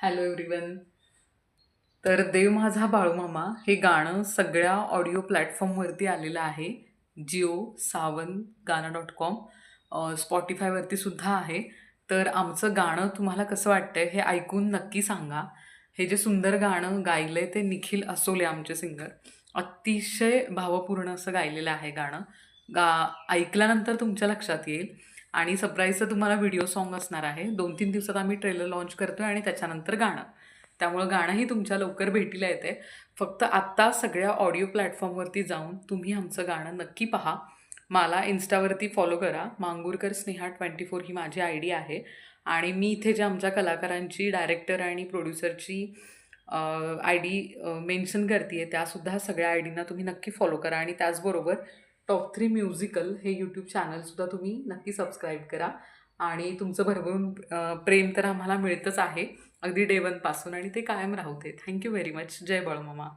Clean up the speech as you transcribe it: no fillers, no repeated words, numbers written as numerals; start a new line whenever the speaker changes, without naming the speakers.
Hello everyone. तर देव माझा बाळूमामा हे गाणं सगळ्या ऑडिओ प्लॅटफॉर्मवरती आलेलं आहे. जिओ, सावन, गाणं.com, स्पॉटिफायवरती सुद्धा आहे. तर आमचं गाणं तुम्हाला कसं वाटतंय हे ऐकून नक्की सांगा. हे जे सुंदर गाणं गायलंय ते निखिल असोले आमचे सिंगर. अतिशय भावपूर्ण असं गायलेलं आहे गाणं. गा ऐकल्यानंतर तुमच्या लक्षात येईल. आणि सरप्राईजचं तुम्हाला व्हिडिओ सॉन्ग असणार आहे. 2-3 दिवसात आम्ही ट्रेलर लॉन्च करतोय आणि त्याच्यानंतर गाणं. त्यामुळं गाणंही तुमच्या लवकर भेटीला येते. फक्त आत्ता सगळ्या ऑडिओ प्लॅटफॉर्मवरती जाऊन तुम्ही आमचं गाणं नक्की पहा. मला इन्स्टावरती फॉलो करा. मांगुरकर स्नेहा 24 ही माझी ID आहे. आणि मी इथे जे आमच्या कलाकारांची, डायरेक्टर आणि प्रोड्युसरची ID मेन्शन करते आहे, त्यासुद्धा सगळ्या IDना तुम्ही नक्की फॉलो करा. आणि त्याचबरोबर टॉप 3 म्युझिकल हे यूट्यूब चॅनलसुद्धा तुम्ही नक्की सबस्क्राईब करा. आणि तुमचं भरभरून प्रेम तर आम्हाला मिळतंच आहे, अगदी डे 1 पासून, आणि ते कायम राहू दे. Thank you very much. जय बाळूमामा.